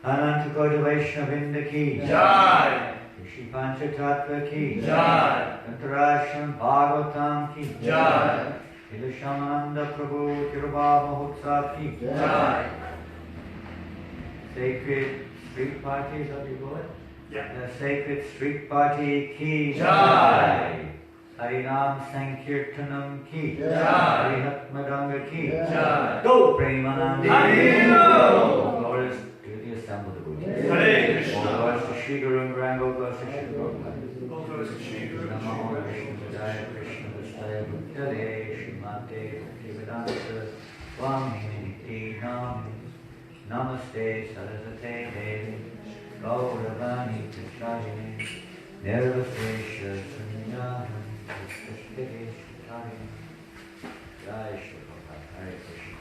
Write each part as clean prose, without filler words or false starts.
Ananta Gauda Vaishnavinda ki Jai. Rishi Panchatattva ki Jai. Antarashram Bhagavatam ki Jai. Shyamananda Prabhu Kirubha Mahotsav ki Jai. Sacred Street Party, is that what you call it? Yeah. The Sacred Street Party ki Jai. Harinam Sankirtanam ki Jai. Harihatmadanga ki Jai. Go Premanandi. Haribo. Glorious to the assembled devotees. Hare Krishna. All glories to Shri Guru and Grand Gopal Sri Prabhupada. All glories to Shri Guru. Namo Krishna Jaya Krishna Vastaya Bhuttale Srimate Bhaktivedanta Swami Niti Nami Namaste Sarasate Devi Gauravani Prachayane Nirvasesha Sunyaham Krishna Shikari Jai Shri Prabhupada. Hare Krishna.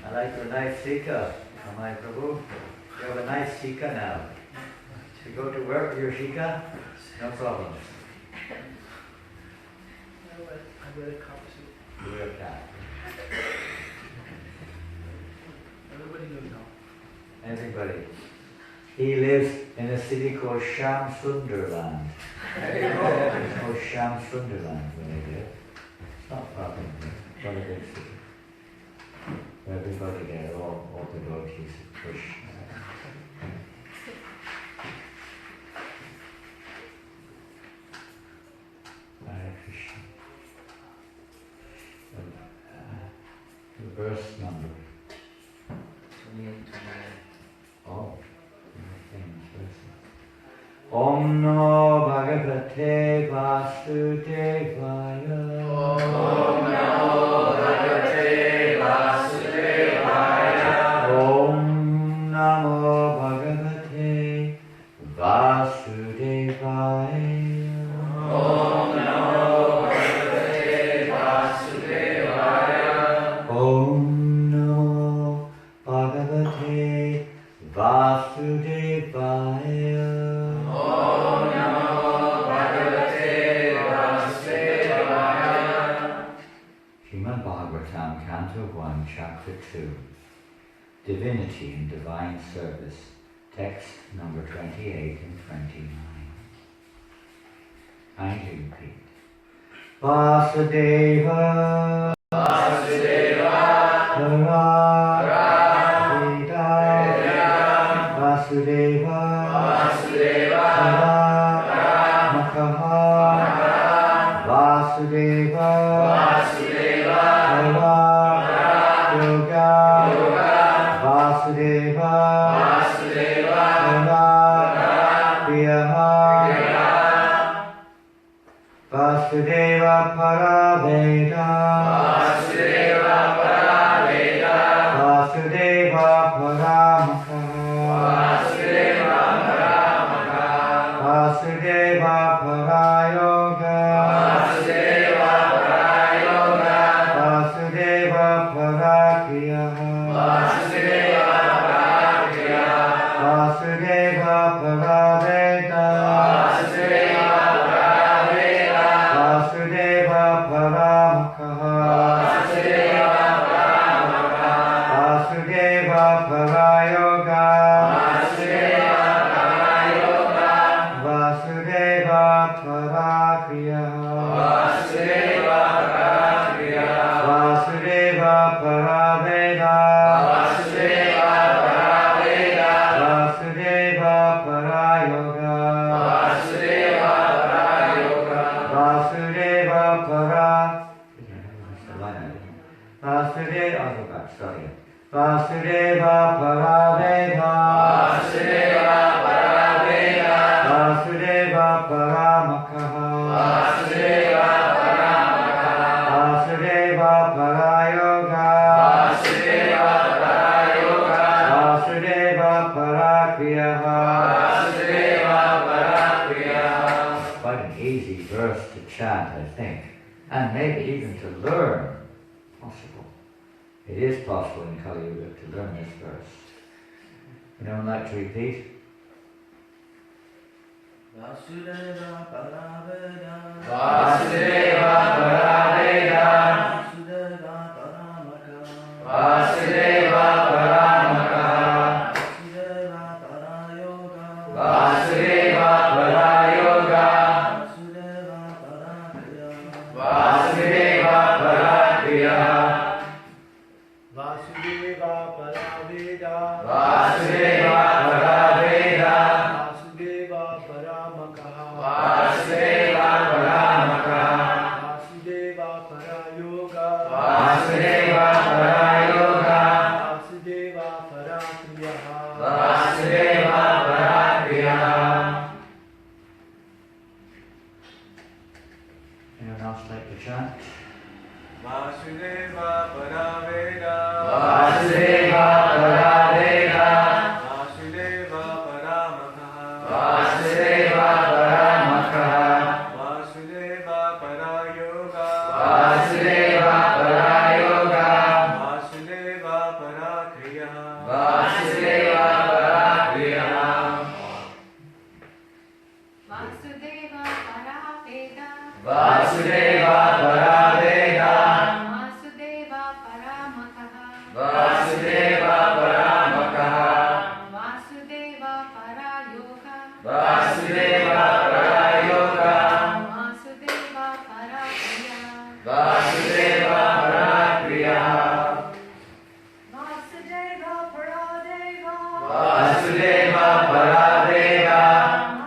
I like your nice Sika, my Prabhu. You have a nice Sika now. You go to work with your Shika, no problem. I wear a copper suit. You wear a cap. Everybody knows now. Everybody. He lives in a city called Sham Sunderland. It's called Sham Sunderland where they live. It's not far from here. It's not a big city. Everybody there, all the devotees push. Hare Krishna. The verse number 28. Oh, famous verses. Om Namo Bhagavate Vasudevaya. Om Namo Bhagavate Vasudevaya. Om Namo Bhagavate Vasudevaya. Om Namo Bhagavate Vasudevaya. Om Namo Bhagavate Vasudevaya. Om Namo Bhagavate Vasudevaya. Srimad Bhagavatam, Canto 1, Chapter 2. Divinity and Divine Service. Text number 28 and 29. Kindly repeat. Vasudeva, Vasudeva, Paraveda, Vasudeva, Vasudeva, Paramakaha, Vasudeva, Vasudeva, Yoga, Vasudeva, Vasudeva, Priyaha, Vasudeva Paraveda, Vasudeva Paraveda, Vasudeva Paramaka, Vasudeva Paramaka, Vasudeva Parayoga, Vasudeva Parayoga, Vasudeva Parakriya, Vasudeva Parakriya, Vasudeva Paraveda, Vasudeva Paraveda, Vasudeva Paramaka, Vasudeva Paramaka, Vasudeva Parayoga, Vasudeva Parayoga, Vasudeva Parakriya, Vasudeva Parakriya, Vasudeva Paraveda, Vasudeva Paraveda, Vasudeva Parayoga, Vasudeva Parayoga, Vasudeva Para. Vasudeva Paraveda, Vasudeva Paraveda, Vasudeva Paramakaha, Vasudeva Paramaka, Vasudeva Parayoga, Vasudeva Parayoga, Vasudeva Parakriya. Vasudeva Parakriya. Quite an easy verse to chant, I think, and maybe even to learn. Possible. It is possible in Kali Yuga to learn this verse. Anyone like to repeat? Vasudeva Paraveda, Vasudeva Paraveda, Vasudeva Paramaka, Vasudeva Paramaka, Vasudeva Parayoga, Vasudeva Parayoga, Vasudeva Parakriya, Vasudeva Parakriya, Vasudeva Paraveda, Vasudeva Paraveda, Vasudeva Paramakaha, Vasudeva Paramaka, Vasudeva Parayoga, Vasudeva Parayoga, Vasudeva Parakriya, Vasudeva Parakriya. Anyone else like to chant? Vasudeva Paraveda, Vasudeva Paraveda, Vasudeva Paramakaha, Vasudeva Paramaka, Vasudeva Parayoga, Vasudeva Parayoga, Vasudeva Parakriya, Vasudeva Parakriya. Vasudeva Paraveda, Vasudeva Paraveda, Vasudeva Paramakaha, Vasudeva Paramaka, Vasudeva Parayoga, Vasudeva Parayoga, Vasudeva Parakriya, Vasudeva Parakriya, Vasudeva Paradeva, Vasudeva Paraveda,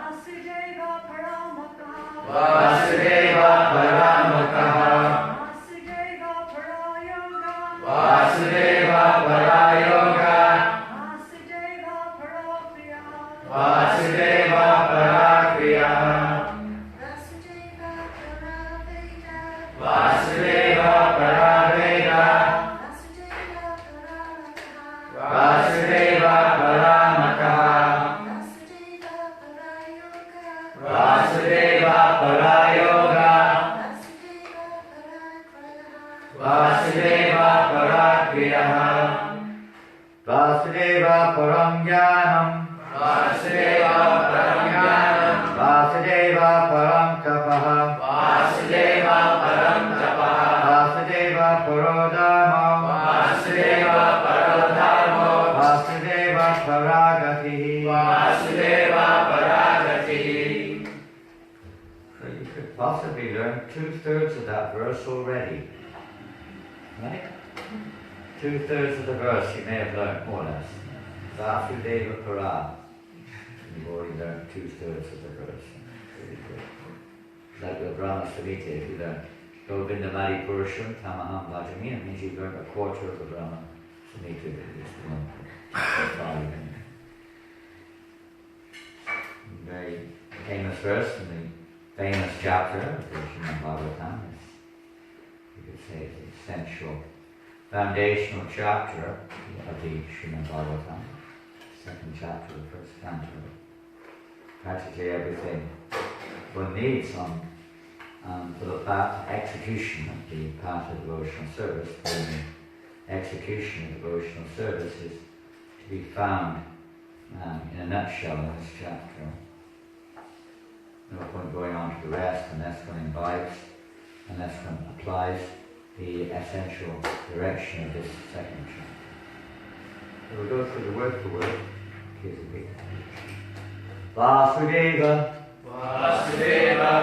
Vasudeva Paramakaha, Vasudeva Paramaka, Vasudeva Parayoga, Vasudeva Parayoga, Vasudeva Param Jnanam, Vasudeva Paramyanam, Vasudeva Param Tapaha, Vasudeva Param Tapaha, Vasudeva Parodharma, Vasudeva Parodharmo, Vasudeva Paragatihi. Vasudeva Paragatihi. So you could possibly learn 2/3 of that verse already. Right? 2/3 of the verse you may have learned more or less. Vasudeva Para. You've already learned 2/3 of the verse. Really good. Like the Brahma Samhita, if you learn Govinda Mari Purusham Tamaham Bhajami, it means you've learned 1/4 of the Brahma Samhita, at least one. That's all you can. Very famous verse in the famous chapter of the Srimad Bhagavatam. You could say it's the essential foundational chapter of the Srimad Bhagavatam, second chapter of the first canto. Practically everything one needs for the path, execution of the path of devotional service. The execution of devotional service is to be found in a nutshell in this chapter. No point going on to the rest unless one imbibes, unless one applies the essential direction of this second chapter. So we'll go through the word for word. Here's a big Vasudeva, Vasudeva,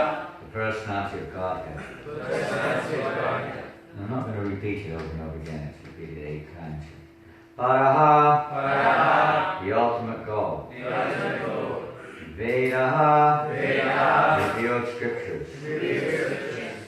the personality of Godhead. Personality of Godhead. And I'm not going to repeat it over and over again, it's repeated 8 times. Paraha, Paraha, the ultimate goal. the ultimate goal. Vedaha, Vedaha, revealed scriptures. revealed scriptures.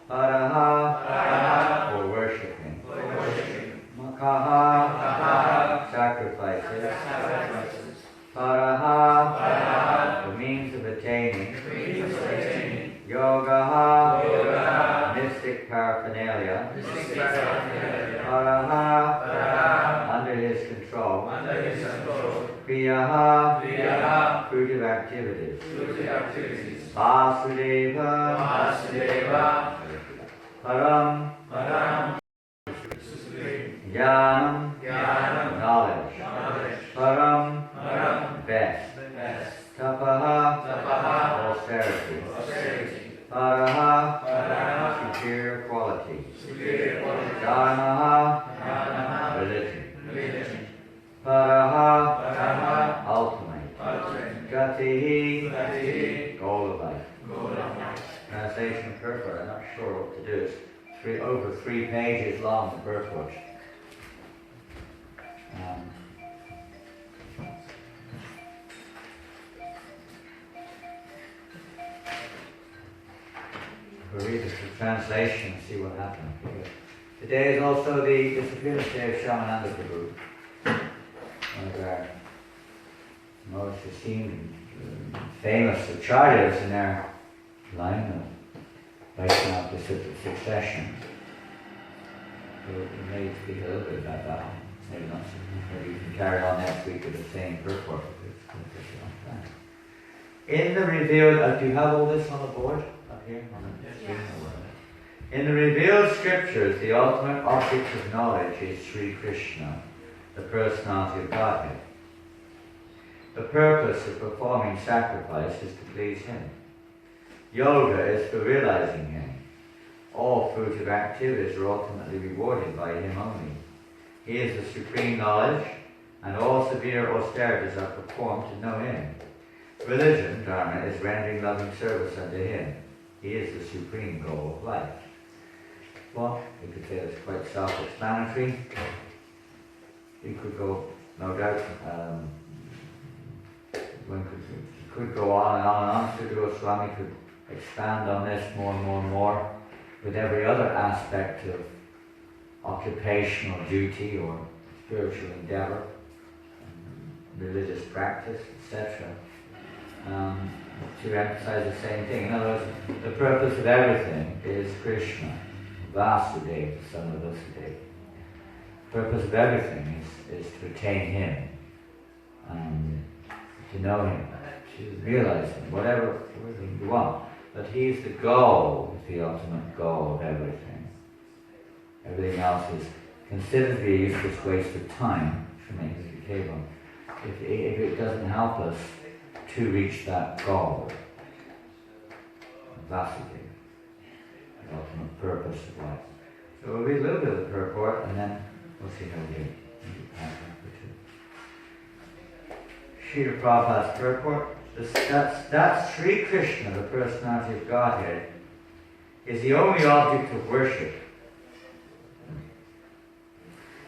Paraha, Paraha, for worshipping. for worshiping. Makaha, Makaha, sacrifices. sacrifices. Paraha, Paraha, the means of attaining. means of attaining. Yogaha, Yogaha, mystic paraphernalia. mystic paraphernalia. Paraha, Paraha, under his control. under his control. Kriyaha, Kriyaha, fruitive activities. fruitive activities. Vasudeva, Vasudeva, Param, Param, supreme. Jnanam, Jnanam, knowledge. knowledge. Param, Param, best. best. Tapaha, Tapaha, austerity. austerity. Paraha, Paraha, superior quality. superior quality. Dharmaha, Dharma, religion. religion. Paraha, Paraha, ultimate. ultimate. Gatihi, Gatihi, goal of life. goal of life. Translation of purport, I'm not sure what to do. It's over 3 pages long, the purport. We'll read the translation and see what happens. Today is also the disappearance day of Shyamananda Pandit, one of our most esteemed, famous acharyas in our line of Vaishnava succession. So we may speak a little bit about that. Maybe not. Maybe we can carry on next week with the same purport. It's going to take a long time. In the revealed, do you have all this on the board up here? On the screen? In the revealed scriptures, the ultimate object of knowledge is Sri Krishna, the personality of Godhead. The purpose of performing sacrifice is to please Him. Yoga is for realizing Him. All fruitive activities are ultimately rewarded by Him only. He is the supreme knowledge, and all severe austerities are performed to know Him. Religion, dharma, is rendering loving service unto Him. He is the supreme goal of life. Well, you could say it's quite self-explanatory. You could go, no doubt, one could go on and on and on. Sri Goswami could expand on this more and more and more with every other aspect of occupational duty or spiritual endeavor, religious practice, etc. To emphasize the same thing. In other words, the purpose of everything is Krishna, Vasudeva, the son of Vasudeva. The purpose of everything is to attain Him, to know Him, to realize Him, whatever you want. But He's the goal, the ultimate goal of everything. Everything else is considered to be a useless waste of time if it doesn't help us to reach that goal, Vasudeva, the ultimate purpose of life. So we'll read a little bit of the purport and then we'll see how we do. Srila Prabhupada's purport. That Sri Krishna, the personality of Godhead, is the only object of worship.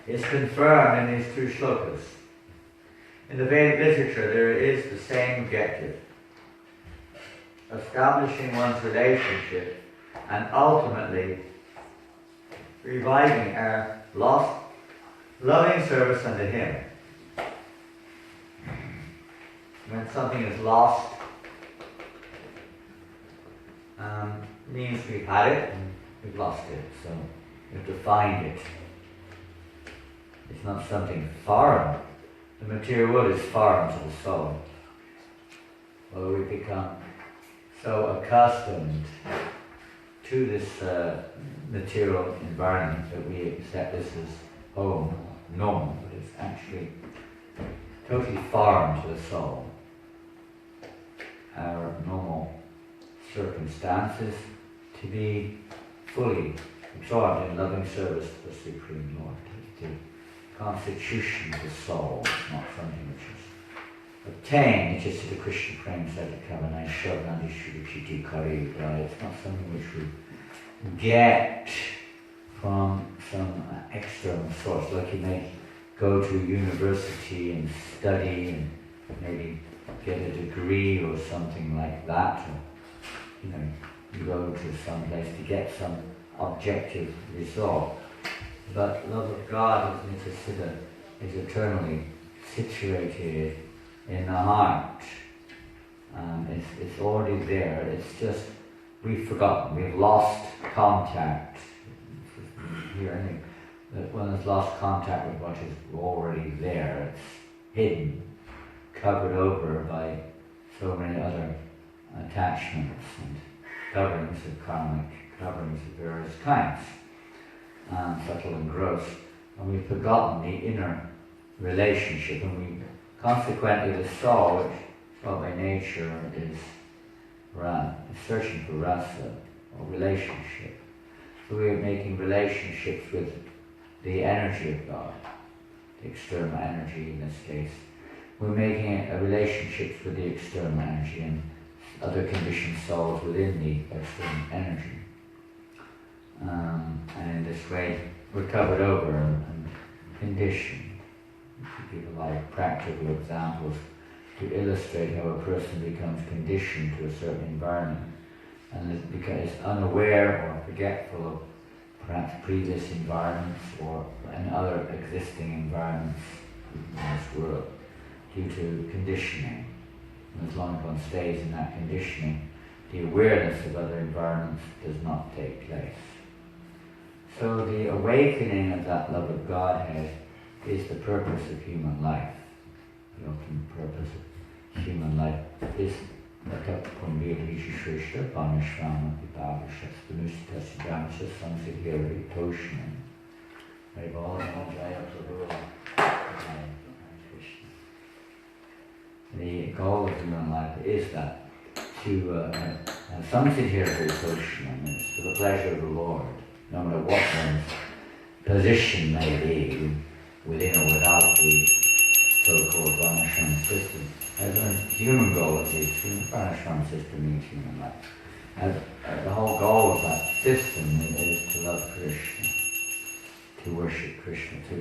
Is confirmed in these two shlokas. In the Vedic literature, there is the same objective: establishing one's relationship and ultimately reviving our lost, loving service unto Him. When something is lost, means we've had it and we've lost it, so we have to find it. It's not something foreign. The material world is foreign to the soul. Well, we become so accustomed to this material environment that we accept this as home, normal, but it's actually totally foreign to the soul. Our normal circumstances to be fully absorbed in loving service to the Supreme Lord. The constitution of the soul is not something which is obtained, it's just the Krishna Prem Sadhikavanai Shavnandi Shudachiti Kari. It's not something which we get from some external source, like you may go to university and study and maybe get a degree or something like that, or you go to some place to get some objective result. But love of God, as we consider, is eternally situated in the heart. It's already there. It's just we've forgotten. We've lost contact. That one has lost contact with what is already there. It's hidden, covered over by so many other attachments and coverings of karmic, coverings of various kinds, subtle and gross, and we've forgotten the inner relationship, and we consequently the soul, which by nature is searching for rasa or relationship. So we are making relationships with the energy of God, the external energy in this case. We're making relationships with the external energy and other conditioned souls within the external energy. And in this way, we're covered over and conditioned. To give a lot of practical examples to illustrate how a person becomes conditioned to a certain environment and because unaware or forgetful of perhaps previous environments or other existing environments in this world due to conditioning. And as long as one stays in that conditioning, the awareness of other environments does not take place. So the awakening of that love of Godhead is the purpose of human life. The ultimate purpose of human life is the goal of human life is that to samsiddhir Krishna, to the pleasure of the Lord, no matter what one's position may be, within or without the so-called Varnashram system. As a human goal at least, the Varnashram system means human life. The whole goal of that system is to love Krishna, to worship Krishna, to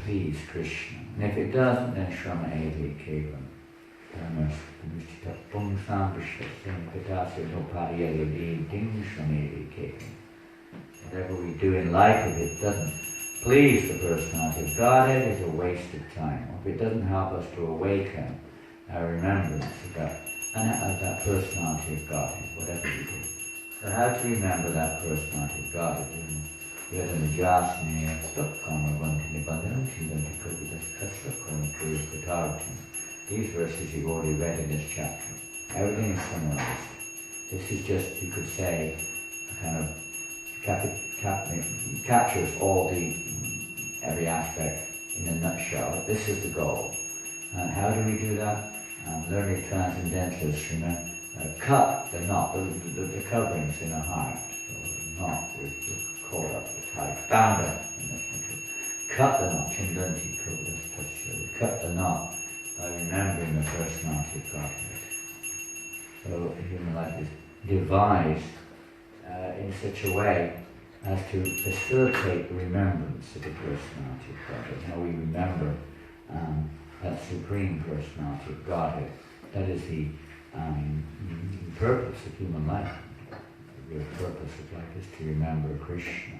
please Krishna. And if it doesn't, then Shrama Evi Kevam. Whatever we do in life, if it doesn't please the personality of Godhead, is a waste of time. If it doesn't help us to awaken our remembrance of that personality of Godhead, whatever we do. So how to remember that personality of Godhead? These verses you've already read in this chapter. Everything is summarized. This is just, you could say, a kind of captures every aspect in a nutshell. This is the goal. How do we do that? Learned transcendentalists, cut the knot, the coverings in a heart. So the knot we're caught up, the tight, bound up in this. Cut the knot, cut the knot by remembering the personality of Godhead. So human life is devised in such a way as to facilitate the remembrance of the personality of Godhead. How we remember that supreme personality of Godhead. That is the purpose of human life. The real purpose of life is to remember Krishna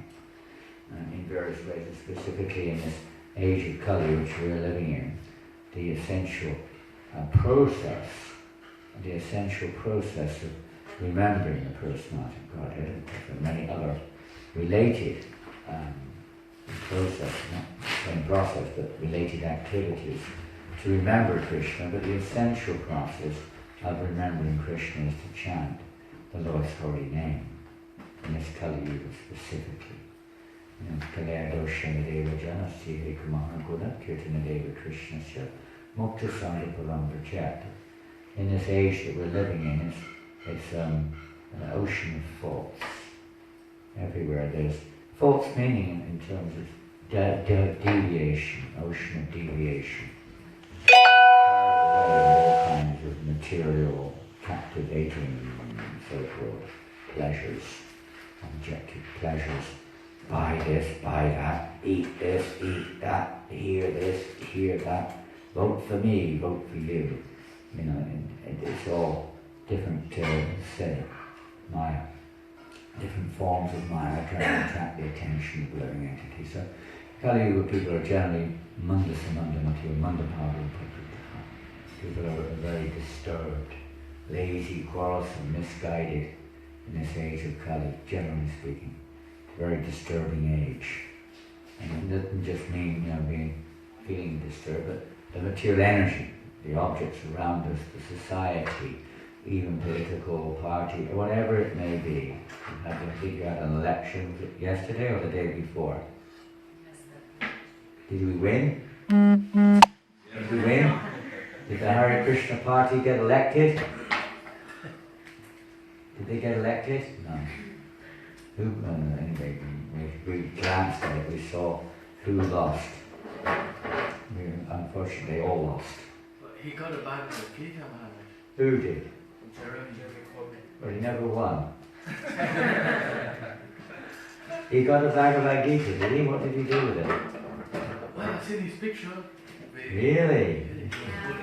in various ways, and specifically in this age of Kali which we are living in. The essential process of remembering the personality of Godhead. There are many other related process, not the same process, but related activities to remember Krishna, but the essential process of remembering Krishna is to chant the Lord's holy name, in this Kali Yuga specifically. Kalaya doshanadeva janasya ekamahana guna kirtanadeva krishnasya mukta sangha param prachata. In this age that we're living in, it's an ocean of faults. Everywhere there's faults, meaning in terms of deviation, ocean of deviation. All kinds of material, captivating, so-called pleasures, objective pleasures. Buy this, buy that, eat this, eat that, hear this, hear that. Vote for me, vote for you. And it's all different, Maya. Different forms of Maya trying to attract the attention of living entities. So Kali Yuga people are generally Manda Samanda Mati, Manda Bhava. People are very disturbed, lazy, quarrelsome, misguided in this age of Kali, generally speaking. It's a very disturbing age. And it doesn't just mean feeling disturbed, but the material energy, the objects around us, the society, even political party, or whatever it may be. I think you had an election yesterday or the day before. Did we win? Did we win? Did the Hare Krishna party get elected? Did they get elected? No. Anyway, we glanced at it, we saw who lost. Unfortunately, they all lost. But he got a bag of Gita, Maharaj. Who did? Jeremy Corbyn. Well, he never won. He got a bag of Gita, did he? What did he do with it? Well, I've seen his picture. Really?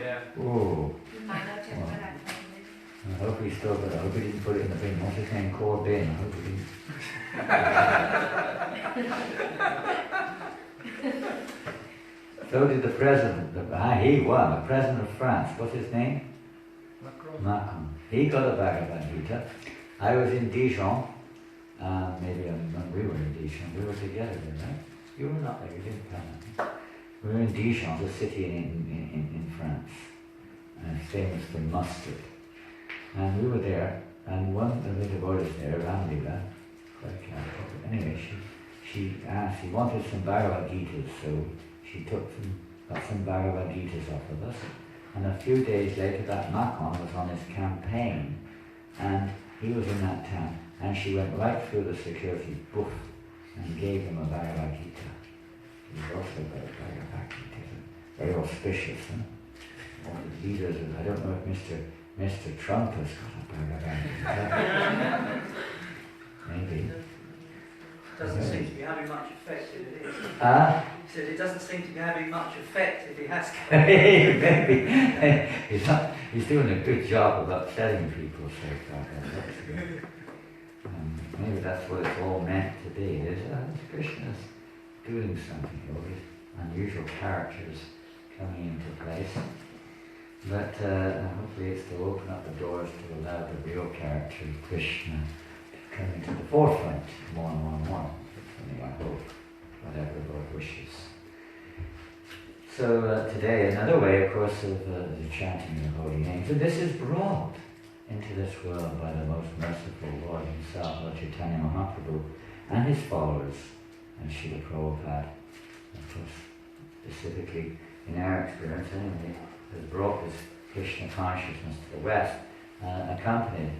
Yeah. Oh. I hope he still got it. I hope he didn't put it in the bin. What's his name? Corbyn. I hope he didn't. So did the president. He won. The president of France. What's his name? Macron. He got a bag of Gita. I was in Dijon. Maybe when we were in Dijon. We were together there, right? You were not there. You didn't come. We were in Dijon, the city in France. Famous for mustard. And we were there, and one of the little boys there, Ramlila, quite careful. Anyway, she asked, he wanted some Bhagavad Gitas, so she got some Bhagavad Gitas off of us. And a few days later, that Macron was on his campaign, and he was in that town, and she went right through the security, boof, and gave him a Bhagavad Gita. He also got a Bhagavad Gita. Very auspicious, huh? All the leaders of, I don't know if Mr. Trump has got a Bhagavad Gita. Maybe. Doesn't seem to be having much effect if it is. He said it doesn't seem to be having much effect if he has. Maybe. He's doing a good job of upsetting people, so that's good. Maybe that's what it's all meant to be. Krishna's doing something, all these unusual characters coming into place. But hopefully it's to open up the doors to allow the real character of Krishna to come into the forefront more and more and more. Anyway, I hope, whatever the Lord wishes. So today, another way, of course, of the chanting of the holy names, and this is brought into this world by the most merciful Lord himself, Lord Chaitanya Mahaprabhu, and his followers, and Srila Prabhupada, of course, specifically in our experience anyway, has brought this Krishna consciousness to the West, accompanied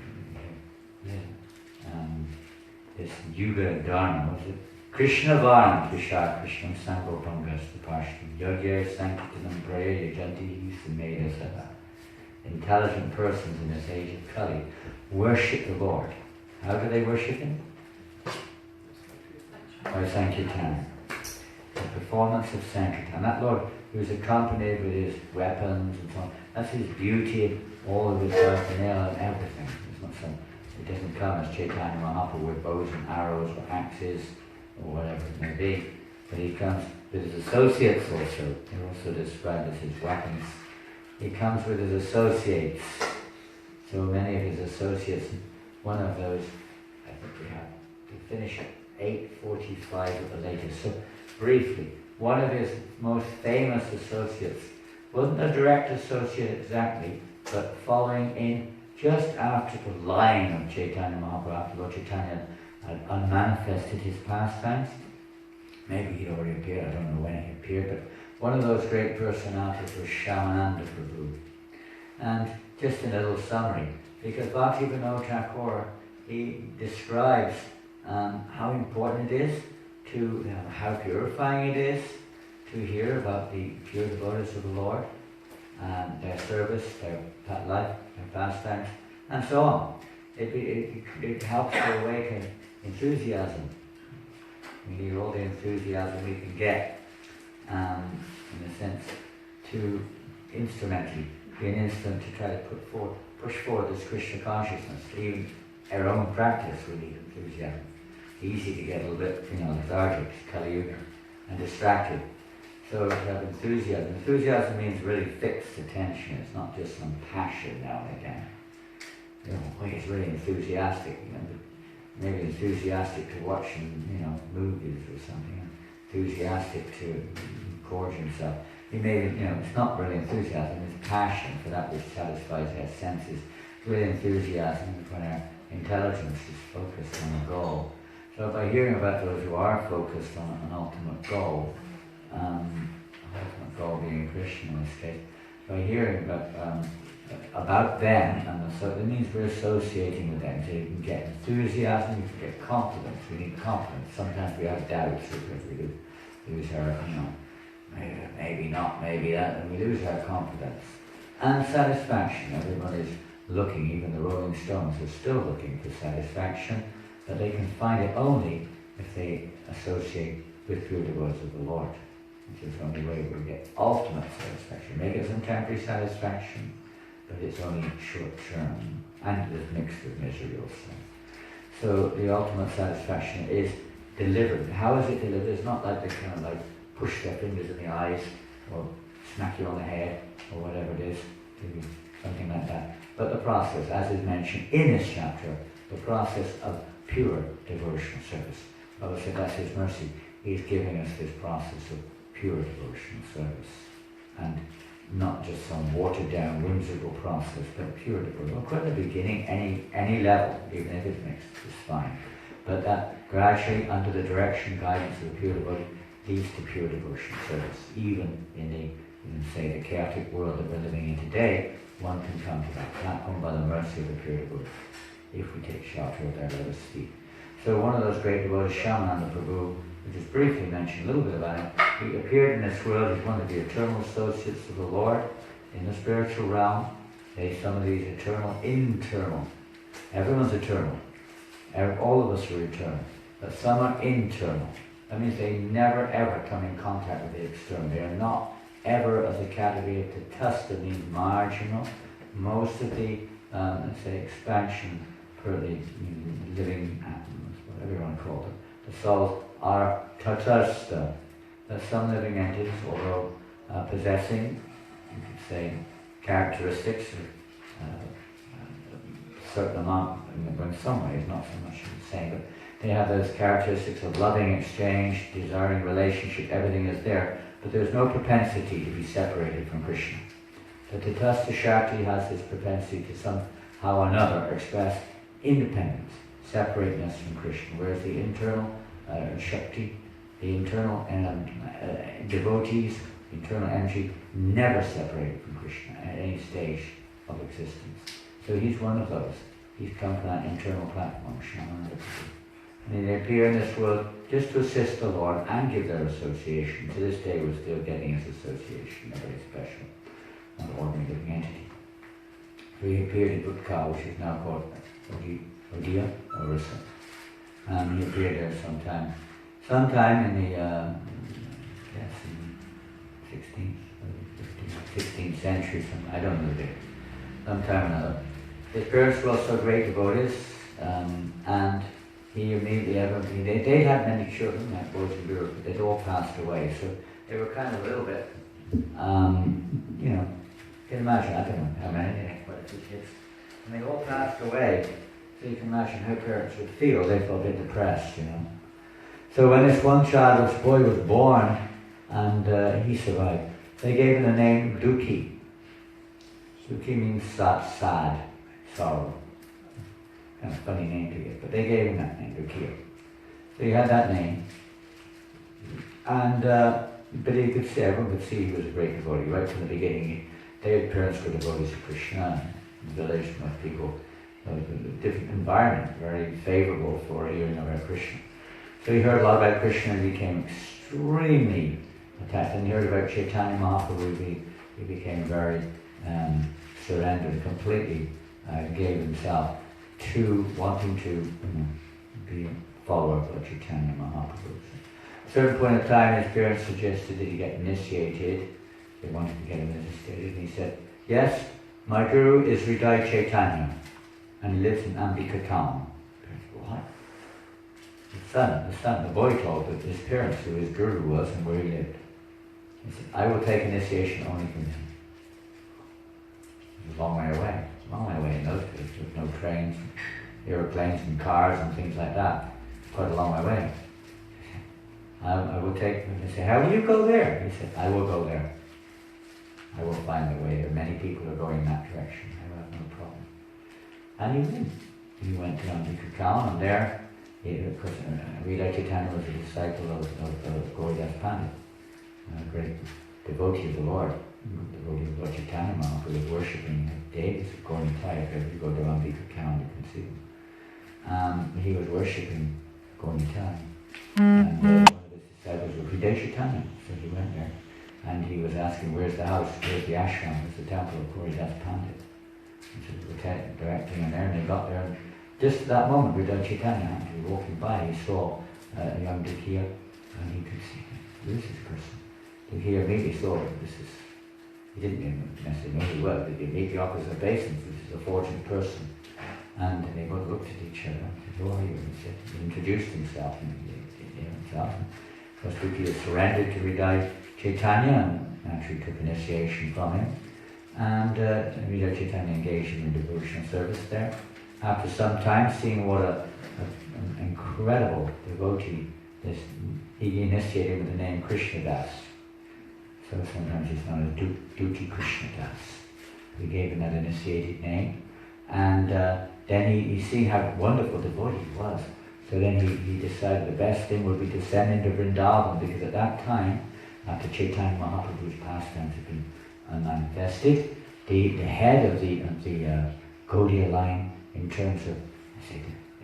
this Yuga Dharma, was it? Krishna Varna Krishna Krishnam Sangopangas the Parshvam Yogya Sankirtanam Praya Yajanti Sumedasava. Intelligent persons in this age of Kali worship the Lord. How do they worship Him? By Sankirtan. The performance of Sankirtan. That Lord who is accompanied with His weapons and so on, that's His beauty, all of His paraphernalia and everything. It's not some, it doesn't come as Chaitanya Mahaprabhu with bows and arrows or axes or whatever it may be. But He comes with His associates also. They're also described as His weapons. He comes with His associates. So many of His associates, one of those, I think we have to finish at 8:45 at the latest. So briefly, one of His most famous associates wasn't a direct associate exactly, but following in just after the line of Chaitanya Mahaprabhu, after Lord Chaitanya had unmanifested his pastimes. Maybe he'd already appeared, I don't know when he appeared, but one of those great personalities was Shyamananda Prabhu. And just in a little summary, because Bhakti Vinod Thakur, he describes how important it is to, how purifying it is to hear about the pure devotees of the Lord, and their service, their life, their pastimes, and so on. It helps to awaken enthusiasm. We need all the enthusiasm we can get, in a sense, to instrumentally be an instrument to try to push forward this Krishna consciousness. Even our own practice, we need enthusiasm. Easy to get a little bit, lethargic, Kali Yuga, and distracted. So to have enthusiasm. Enthusiasm means really fixed attention. It's not just some passion now and again. He's really enthusiastic. Maybe enthusiastic to watching, movies or something. Enthusiastic to gorge himself. He may, it's not really enthusiasm. It's passion for that which satisfies our senses. Really enthusiasm when our intelligence is focused on a goal. So by hearing about those who are focused on an ultimate goal, ultimate goal being Krishna in this case, by hearing about them, and so it means we're associating with them, so you can get enthusiasm, you can get confidence. We need confidence. Sometimes we have doubts because we lose our, maybe not, maybe that, and we lose our confidence. And satisfaction. Everybody's looking, even the Rolling Stones are still looking for satisfaction, but they can find it only if they associate with pure devotees of the Lord, which is the only way we get ultimate satisfaction. Maybe it's some temporary satisfaction, but it's only short term, and it is mixed with misery also. So the ultimate satisfaction is delivered. How is it delivered? It's not like they kind of like push their fingers in the eyes, or smack you on the head, or whatever it is, something like that. But the process, as is mentioned in this chapter, the process of pure devotional service. Baba said that's His mercy. He's giving us this process of pure devotional service. And not just some watered down, whimsical process, but pure devotion. Well, at the beginning, any level, even if it's mixed, is fine. But that gradually, under the direction, guidance of the pure devotee, leads to pure devotional service. Even in the chaotic world that we're living in today, one can come to that platform by the mercy of the pure devotee, if we take shelter of their lotus feet. So one of those great devotees, Shyamananda Prabhu, we just briefly mentioned a little bit about him. He appeared in this world as one of the eternal associates of the Lord in the spiritual realm. Some of these internal. Everyone's eternal. All of us are eternal. But some are internal. That means they never ever come in contact with the external. They are not ever of the category of tatastha, means marginal. Most of the, expansion per the living atoms, whatever you want to call them, the souls are tatastha. That some living entities, although possessing, you could say, characteristics of a certain amount, in some ways, not so much the same, but they have those characteristics of loving exchange, desiring relationship, everything is there, but there's no propensity to be separated from Krishna. The tatastha Shakti has this propensity to somehow or another express independence, separateness from Krishna, whereas the internal Shakti, the internal devotees internal energy, never separated from Krishna at any stage of existence. So he's one of those. He's come from that internal platform, Shyamananda Pandit. And they appear in this world just to assist the Lord and give their association. To this day we're still getting his association, a very special, not ordinary living entity. So he appeared in Utkal, which is now called Odia, Orissa. He appeared there sometime in the, in 16th century, I don't know the date, sometime or another. His parents were also great devotees, and he immediately, they had many children, like boys and girls, but they'd all passed away, so they were kind of a little bit, you can imagine, I don't know how many, quite a few kids, and they all passed away, so you can imagine how parents would feel. They felt a bit depressed, So when this one child, this boy was born, and he survived, they gave him the name Dukhi. Dukhi means sad, sorrow. Kind of funny name to get, but they gave him that name, Dukhi. So he had that name, and but he could see, everyone could see he was a great devotee right from the beginning. Their parents were devotees of Krishna. In the village, most people, a different environment, very favourable for hearing about Krishna. So he heard a lot about Krishna and became extremely attached. And he heard about Chaitanya Mahaprabhu. He became very surrendered and completely gave himself to wanting to be a follower of Chaitanya Mahaprabhu. At a certain point of time, his parents suggested that he get initiated. They wanted to get him initiated, and he said, "Yes, my guru is Hridaya Chaitanya, and he lives in Ambika town." What? The boy told his parents who his guru was and where he lived. He said, "I will take initiation only from him." It was a long way away in those days. There was no trains, aeroplanes and cars and things like that. Quite a long way away. I will take him. They said, "How will you go there?" He said, "I will go there. I will find the way. There are many people who are going in that direction. I will have no problem." And he did. He went to Ambika town, and there, because Hridaya Chaitanya was a disciple of Glories of Pandit, a great devotee of the Lord, devotee of Lord Chaitanya Mahaprabhu, was worshipping Davis of Gauri-Nitai. If you go to Ambika town, you can see him. He was worshipping Gauri-Nitai. And one of his disciples was Hridaya Chaitanya, so he went there. And he was asking, "Where's the house? Where's the ashram? Where's the temple of Hridaya Pandit?" And so they were directing him there, and they got there. And just at that moment, Hridaya Chaitanya, actually walking by, he saw a young Dukhiya, and he could see, "Who is this person?" Dukhiya immediately thought, he didn't necessarily know who he was, but he immediately offers obeisance. This is a fortunate person. And they both looked at each other and said, "Who are you?" And he introduced himself, and of course, Dukhiya surrendered to Hridaya Chaitanya and actually took initiation from him. And Hridaya Chaitanya engaged him in devotional service there. After some time, seeing what an incredible devotee, he initiated him with the name Krishnadas. So sometimes he's known as Dukhi Krishnadas. We gave him that initiated name. And then he seen how wonderful devotee he was. So then he decided the best thing would be to send him to Vrindavan, because at that time, after Chaitanya Mahaprabhu's pastimes had been manifested, the head of the Gaudiya line, in terms of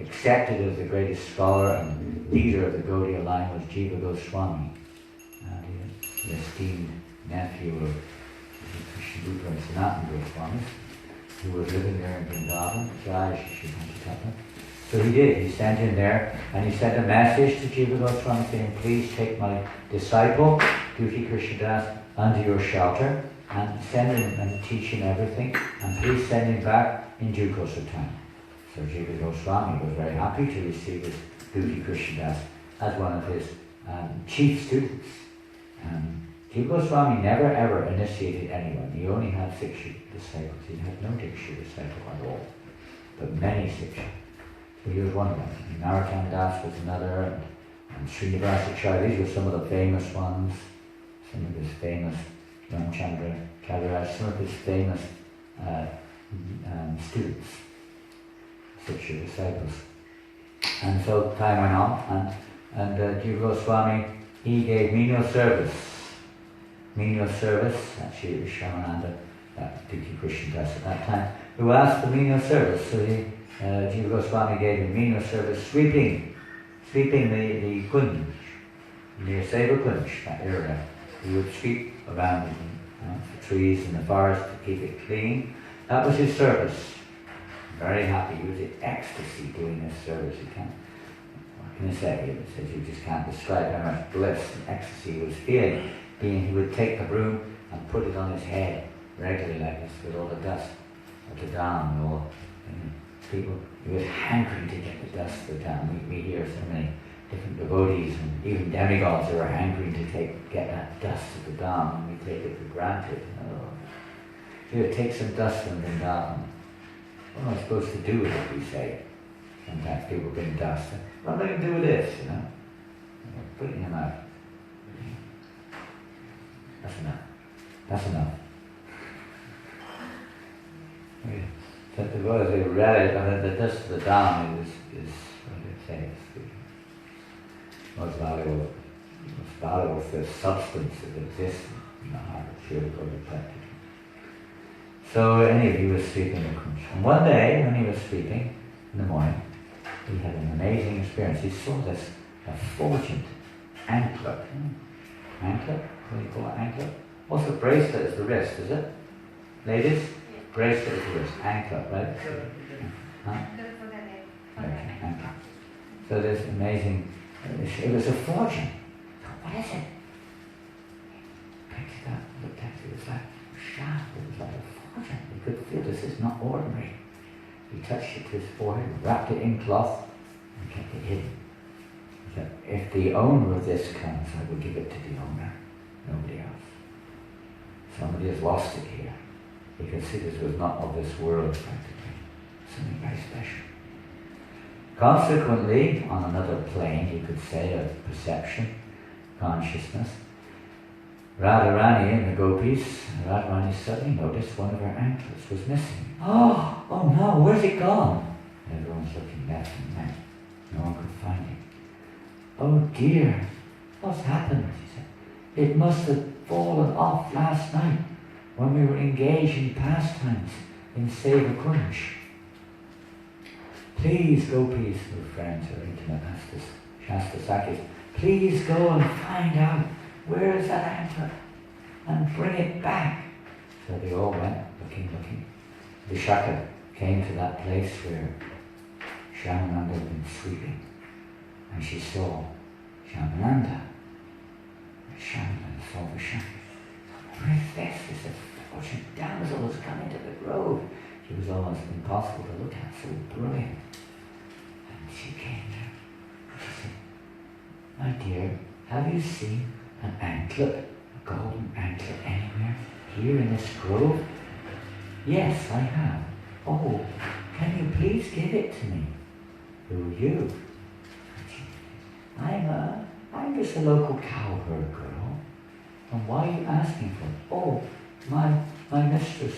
accepted as the greatest scholar and leader of the Gaudiya line, was Jiva Goswami, the esteemed nephew of Krishna and Sanatana Goswami, who was living there in Vrindavan, Jai Shri. So he did. He sent him there, and he sent a message to Jiva Goswami saying, "Please take my disciple, Dukhi Krishnadas, under your shelter, and send him and teach him everything, and please send him back in due course of time." So Jiva Goswami was very happy to receive his Dukhi Krishnadas as one of his chief students. Jiva Goswami never ever initiated anyone. He only had Siksha disciples. He had no Diksha disciple at all, but many Siksha. So he was one of them. Narottam Das was another, and Srinivasacharya. These were some of the famous ones, some of his famous Ramchandra Kaviraj, some of his famous students, Siksha disciples. And so time went on, and Jiva Goswami, he gave menial service menial service, actually it was Shyamananda, that Dikhi Krishna Das at that time, who asked for menial service. So Jiva Goswami gave him menial service, sweeping the kunj, near Seva Kunj, that area. He would sweep around the trees in the forest to keep it clean. That was his service. Very happy. He was in ecstasy doing this service. What can I say? It says you just can't describe how much bliss and ecstasy he was feeling. He would take the broom and put it on his head regularly like this with all the dust of the Dham and all. People, he was hankering to get the dust of the Dham. We hear so many different devotees and even demigods who are hankering to get that dust of the Dham, and we take it for granted. Here, take some dust from Vrindavan. What am I supposed to do with it, we say? Sometimes people bring dust. What am I going to do with this, Put it in your mouth. That's enough. That's enough. So the words they read, the dust of the Dham is what do they say? Most valuable for substance that exists in the heart of Srila Prabhupada. So anyway, he was sweeping the kunj. And one day, when he was sweeping in the morning, he had an amazing experience. He saw this effulgent anklet. Anklet? What do you call it? Anklet? What's the bracelet? Is the wrist, is it? Ladies? Yeah. Bracelet is the wrist. Anklet, right? Huh? Okay. Anklet. So this amazing, it was a fortune. What is it? Picked it up, looked at it, it was like sharp, it was like a fortune. He could feel this is not ordinary. He touched it to his forehead, wrapped it in cloth, and kept it hidden. He said, if the owner of this comes, I will give it to the owner, nobody else. Somebody has lost it here. He could see this was not of this world practically. Something very special. Consequently, on another plane, you could say, of perception, consciousness, Radharani and the gopis, Radharani suddenly noticed one of her anklets was missing. Oh no, where's it gone? Everyone's looking left and right. No one could find it. Oh dear, what's happened? She said. It must have fallen off last night when we were engaged in pastimes in Seva Kunj. Please, gopis, who are friends or intimate Shasta Sakis, please go and find out where is that anklet and bring it back. So they all went looking. Vishaka came to that place where Shyamananda had been sleeping, and she saw Shyamananda. Shyamananda saw Vishaka. Where is this? This unfortunate damsel has come into the grove. She was almost impossible to look at, so brilliant. And she came there. She said, my dear, have you seen an anklet, a golden anklet anywhere here in this grove? Yes, I have. Oh, can you please give it to me? Who are you? I'm just a local cowherd girl. And why are you asking for it? Oh, my mistress,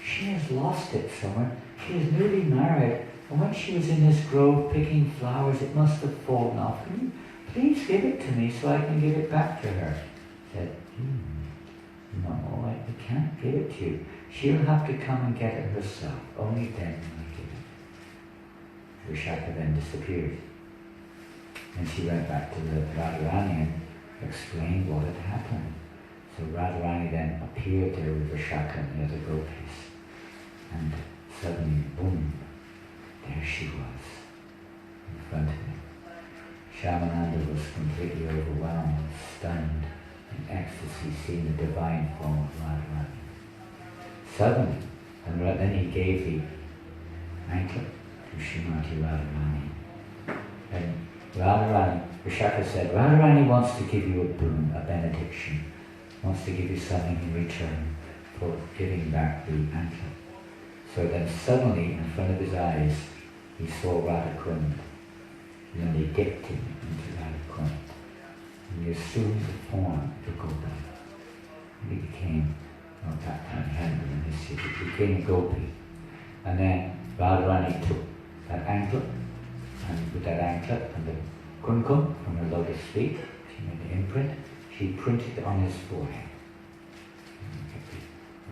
she has lost it somewhere. She is newly married, and when she was in this grove picking flowers, it must have fallen off. Can you please give it to me so I can give it back to her? I said, no, I can't give it to you. She'll have to come and get it herself. Only then will I give it. Vishaka then disappeared. And she went back to the Radharani and explained what had happened. So Radharani then appeared there with Vishaka and the other gopis. And suddenly, boom, there she was, in front of him. Shyamananda was completely overwhelmed, stunned, in ecstasy, seeing the divine form of Radharani. Suddenly, and then he gave the anklet to Srimati Radharani. And Radharani, Vishaka said, Radharani wants to give you a boon, a benediction, wants to give you something in return for giving back the anklet. So then suddenly, in front of his eyes, he saw Radhakund. And then they dipped him into Radhakund. And he assumed the form of a gopi. And he became, at that time he hadn't been in his city, he became a gopi. And then Radharani took that anklet, and with that anklet and the kumkum from her lotus feet, she made the imprint, she printed it on his forehead.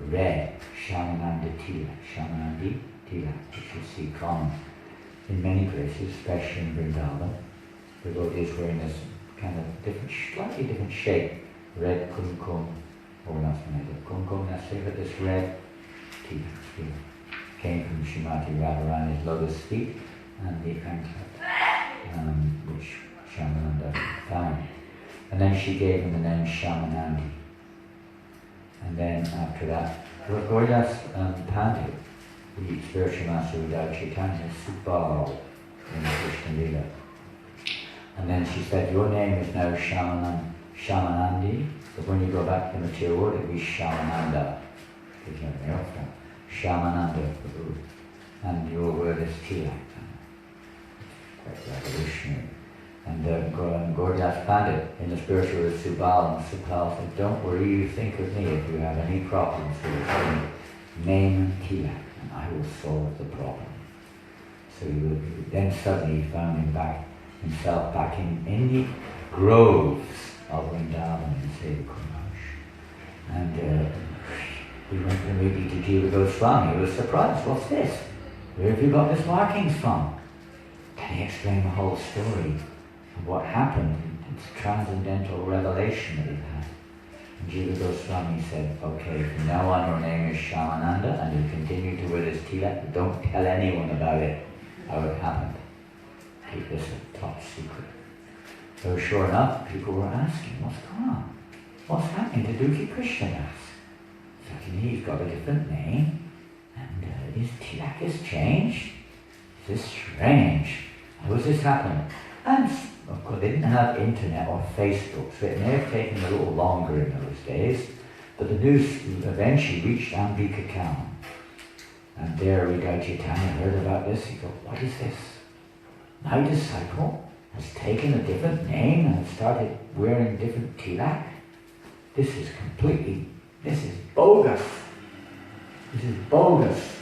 red Shyamananda Shyamanandi Tila, which you see common in many places, especially in Vrindavan. The devotees wearing this kind of different, slightly different shape, red kumkum, or not kumkum, that's it, but this red tila here came from Srimati Radharani's lotus feet and the anklet, which Shyamananda found. And then she gave him the name Shyamanandi. And then after that, Glories of Pandit, the spiritual master of Chaitanya, Subal in Krishna Lila. And then she said, your name is now Shyamanandi, but when you go back to the material world, it will be Shyamananda. Shyamananda, and your word is Tila. Quite revolutionary. And Glories Pandit in the spiritual world is Subal, and Subal said, don't worry, you think of me if you have any problems with the name Tila, and I will solve the problem. So then suddenly he found himself back in the groves of Vrindavan in Sevakumaj. And he went immediately to Jiva Goswami. He was surprised. What's this? Where have you got this markings from? Then he explained the whole story of what happened. It's transcendental revelation that he had. And Jiva Goswami said, okay, from now on your name is Shyamananda, and you continue to wear this tilak. Don't tell anyone about it, how it happened. Keep this a top secret. So sure enough, people were asking, what's going on? What's happening to Dukhi Krishnadas? Suddenly he's got a different name, and his tilak has changed. This is strange. How has this happened? And of course they didn't have internet or Facebook, so it may have taken a little longer in those days, but the news eventually reached Ambika Town. And there Hridaya Chaitanya heard about this. He thought, what is this? My disciple has taken a different name and has started wearing different tilak. This is bogus. This is bogus.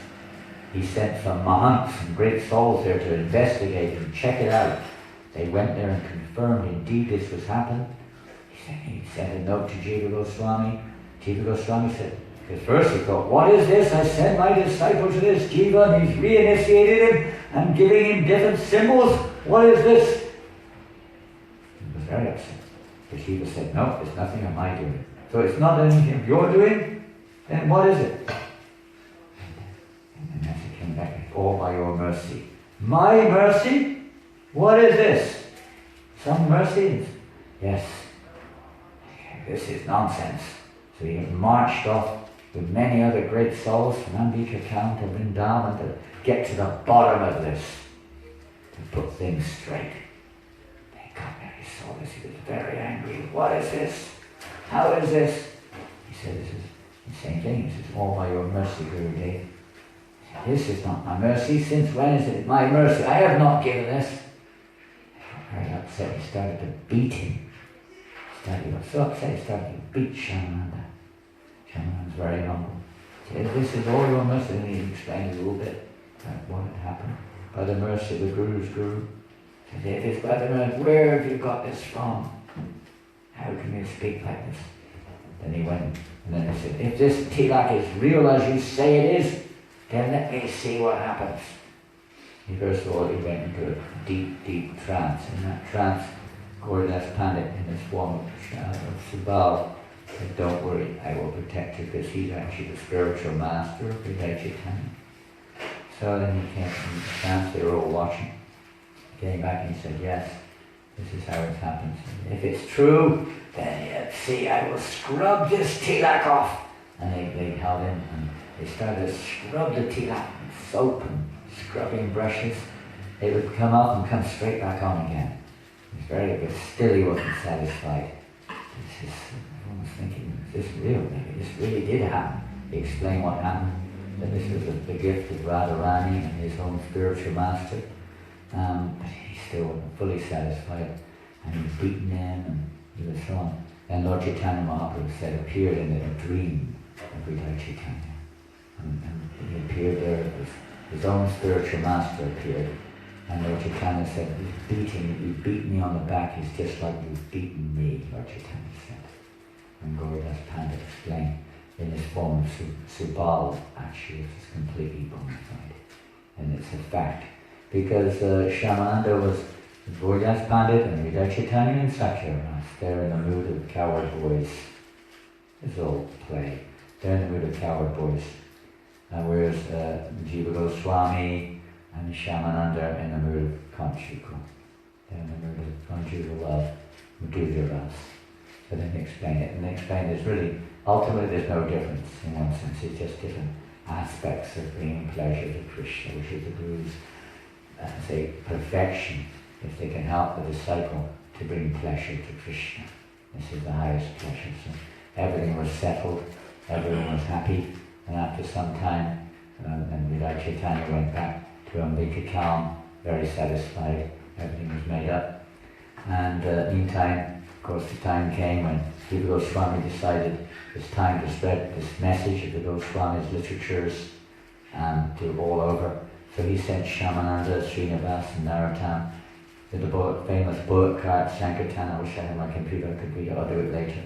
He sent some monks and great souls there to investigate and check it out. They went there and confirmed indeed this was happening. He sent a note to Jiva Goswami. Jiva Goswami said, because first he thought, what is this? I sent my disciple to this Jiva and he's reinitiated him and giving him different symbols. What is this? He was very upset. But Jiva said, no, it's nothing of my doing. So it's not anything of your doing? Then what is it? And then as he came back, all by your mercy. My mercy? What is this? Some mercy? Yes. This is nonsense. So he marched off with many other great souls from Ambika Town to Vrindavan to get to the bottom of this, to put things straight. They got there, he saw this, he was very angry. What is this? How is this? He said, this is the same thing. He says, all by your mercy, Gurudev. This is not my mercy. Since when is it my mercy? I have not given this. He got very upset. He started to beat him. He got so upset he started to beat Shyamananda. Shyamananda was very humble. He said, this is all your mercy. And he explained a little bit about what had happened. By the mercy of the Guru's Guru. He said, if it's by the mercy, where have you got this from? How can you speak like this? Then he went, and then he said, if this tilak is real as you say it is, then let me see what happens. First of all, he went into a deep, deep trance. In that trance, Glories Pandit, in this form of Subal, said, don't worry, I will protect you, because he's actually the spiritual master of Hridaya Chaitanya. So then he came from the trance, they were all watching. He came back and he said, yes, this is how it happens. And if it's true, then see, I will scrub this tilak off. And they held him and they started to scrub the tilak with soap and scrubbing brushes. They would come off and come straight back on again. He was very good. Still he wasn't satisfied. Everyone was thinking, is this real? Maybe this really did happen. He explained what happened. That this was the gift of Radharani and his own spiritual master. But he still wasn't fully satisfied. And he was beaten in and he was so on. And Lord Chaitanya Mahaprabhu said, appeared in a dream of Hridaya Chaitanya. And he appeared there, his own spiritual master appeared. And Lord Chaitanya said, you've beaten me on the back, it's just like you've beaten me, Lord Chaitanya said. And Glories Pandit explained, in this form of Subal, actually, which is completely bona fide. And it's a fact. Because Shyamananda was Glories Pandit and Hridaya Chaitanya and Sakya. They're in the mood of coward boys. It's all play. They're in the mood of coward boys. Whereas Jiva Goswami and Shyamananda are in the mood of Kanchika. They're in the mood of conjugal love, Madhurya Ras. So then they explain it. And they explain there's really, ultimately there's no difference in one sense. It's just different aspects of bringing pleasure to Krishna, which is the Guru's, say, perfection, if they can help the disciple to bring pleasure to Krishna. This is the highest pleasure. So everything was settled, everyone was happy, and after some time, and Hridaya Chaitanya went back to Ambika Kalm, very satisfied, everything was made up. And meantime, of course, the time came when Jiva Goswami decided it's time to spread this message of the Goswami's literatures to all over. So he sent Shyamananda, Srinivas and Narottam with the famous bullet cart Sankirtan. I wish I had my computer, I could read it, I'll do it later.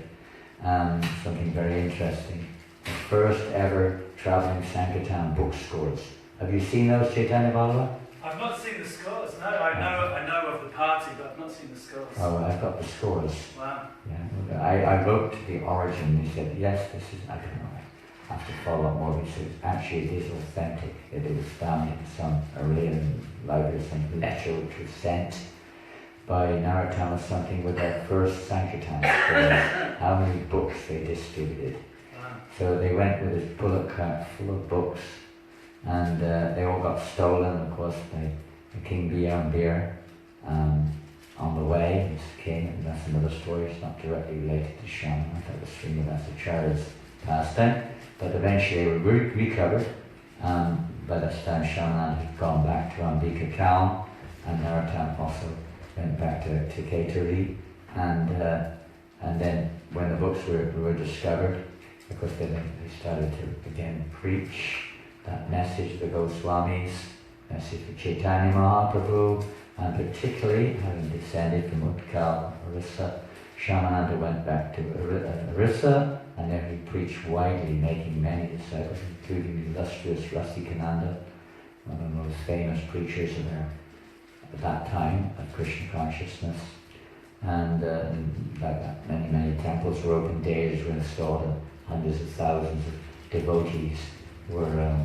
Something very interesting. The first ever travelling Sankirtan book scores. Have you seen those, Chaitanya Ballava? I've not seen the scores. No, I know of the party, but I've not seen the scores. Oh, well, I've got the scores. Wow. Yeah, I wrote the origin. He said, yes, this is, I don't know, I have to follow up more because actually it is authentic. It was found in some Arabian library, some letter which was sent by Narottam or something with their first Sankirtan scores, how many books they distributed. Wow. So they went with this bullock cart full of books, and they all got stolen, of course, by King Beer on the way. This king, and that's another story. It's not directly related to Shyamananda. That was Srinivasacharya's pastime. But eventually they were recovered. By this time, Shyamananda had gone back to Ambika Kalm, and Narottam also went back to Kaituri. And then when the books were discovered, of course, they started to again preach that message of the Goswamis, message of Chaitanya Mahaprabhu, and particularly having descended from Utkal, Orissa, Shyamananda went back to Orissa, and there he preached widely, making many disciples, including the illustrious Rasikananda, one of the most famous preachers at that time of Krishna consciousness. And like that, many temples were opened, deities were installed, and hundreds of thousands of devotees were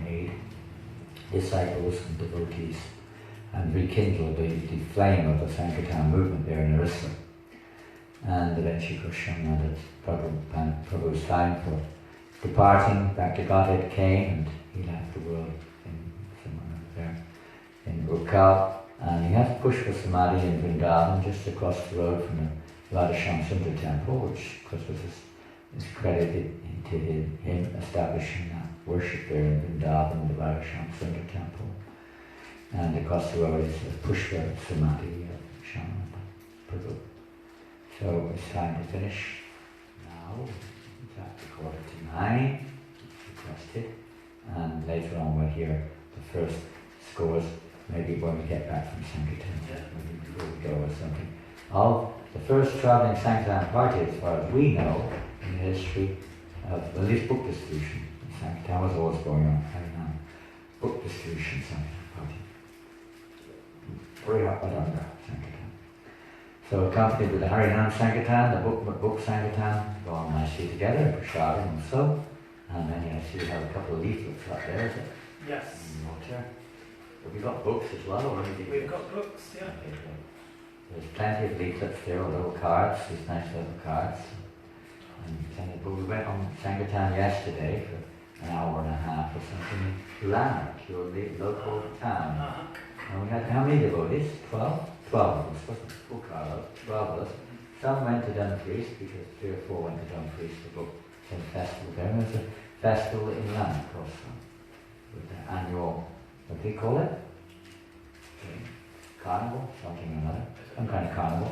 made, disciples and devotees, and rekindled the flame of the Sankirtan movement there in Orissa. And eventually, Shyamananda Prabhu's time for departing back to Godhead came, and he left the world somewhere there in Utkal. And he had Pushpa Samadhi in Vrindavan, just across the road from the Radhasham Sundar temple, which of course is credited to him establishing that worship there in Vrindavan, the Radhasham Sundar temple. And across the road is Pushpa Samadhi of Shyamananda Prabhu. So it's time to finish now. It's after 8:45, requested. And later on we'll hear the first scores, maybe when we get back from Sankirtan, maybe before we go or something, of the first travelling Sankirtan party, as far as we know, in the history of at least book distribution. Sankirtan was always going on, Harinam. Book distribution Sankirtan party. Sankirtan. So accompanied with the Harinam Sankirtan, the book Sankirtan, go on nicely together, Prashadam and so. And then I see you have a couple of leaflets up there, is it? Yes. Have we got books as well, or anything? We've got books, yeah. Okay, good. There's plenty of leaflets there, or little cards, these nice little cards. But we went on Sankirtan yesterday for an hour and a half or something in Lanark, your local town. And we had how many devotees? 12? 12 of us, wasn't it? Full car out, 12 of us. Some went to Dumfries because 3 or 4 went to Dumfries to book some festival there. And there's a festival in Lanark also, with the annual, what do you call it? Carnival, something or another, some kind of carnival.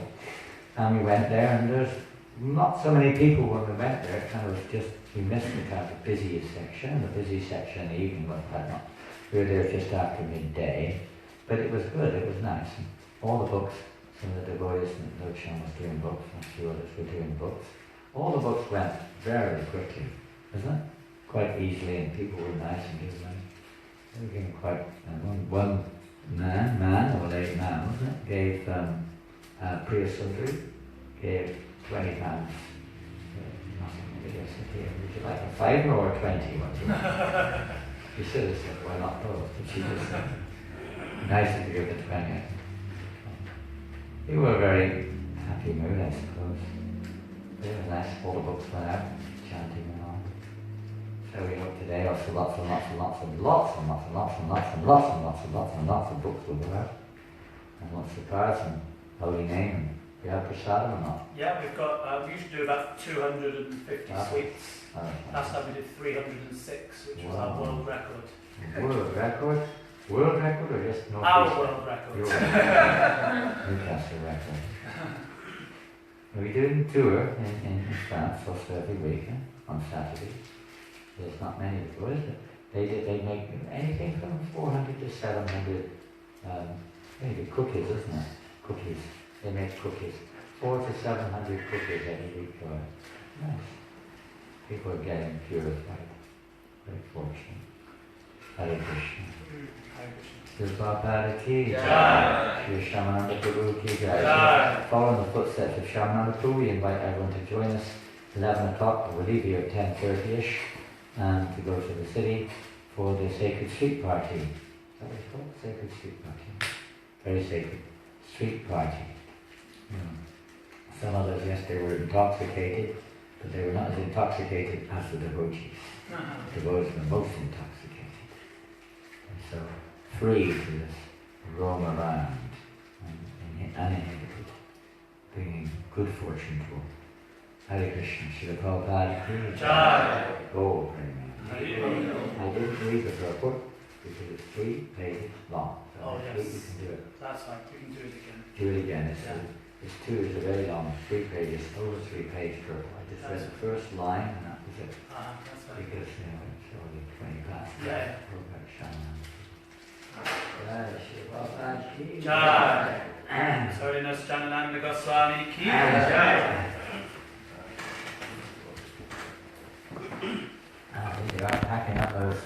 And we went there, and there's not so many people when we went there. It kind of was just, we missed the kind of busiest section. The busy section in the evening was quite not. We were there just after midday, but it was good, it was nice. And all the books, some of the devotees, and Lochan was doing books, and a few others were doing books. All the books went very quickly, isn't it? Quite easily, and people were nice and gave money. They were giving quite, one man, or late man, wasn't it? Gave Priya Sundari, gave £20. Would you like a fiver or a 20? She should have said, why not both? But she just said, nicer to give the 20. They were a very happy mood, I suppose. They were nice, all the books went out, chanting and all. So we hope today also lots and lots and lots and lots and lots and lots and lots and lots and lots and lots and lots of books will go out. And lots of cards and holy name, and we have prasadam or not? Yeah, we've got, we usually do about 250 sweets. Last time we did 306, which was our world record. World record? World record or just North Our East? world record. Your Newcastle record. We do a tour in France also every week on Saturday. There's not many before, is it? They make anything from 400 to 700 maybe cookies, isn't it? Cookies. They make cookies. 400 to 700 cookies every week for it. Nice. People are getting purified. Very fortunate. Hare Krishna. Shri Prabhupada ki jai. Shri Shyamananda ki jai. Following the footsteps of Shyamananda Prabhu, we invite everyone to join us 11 o'clock. We'll leave here at 10:30ish and to go to the city for the Sacred Street Party. Is that what it's called? Sacred Street Party. Very sacred. Street Party. Some others, yes, they were intoxicated, but they were not as intoxicated as the devotees. The devotees were most intoxicated. And so, free to just roam around and uninhibited, bringing good fortune to all. Hare Krishna, Srila Prabhupada ki jai. Go, I didn't read the purport because it's 3 pages long. So Oh, you yes. can do it. That's fine, we can do it again. Do it again. It's a very long, 3 pages, over 3 page purport. I just read the first line and that was it. That's fine. Because it's already 20 past. Yeah. Prabhupada Shyamananda. Jai Shri Prabhupada ki Jai. Holiness Janananda Goswami ki jai.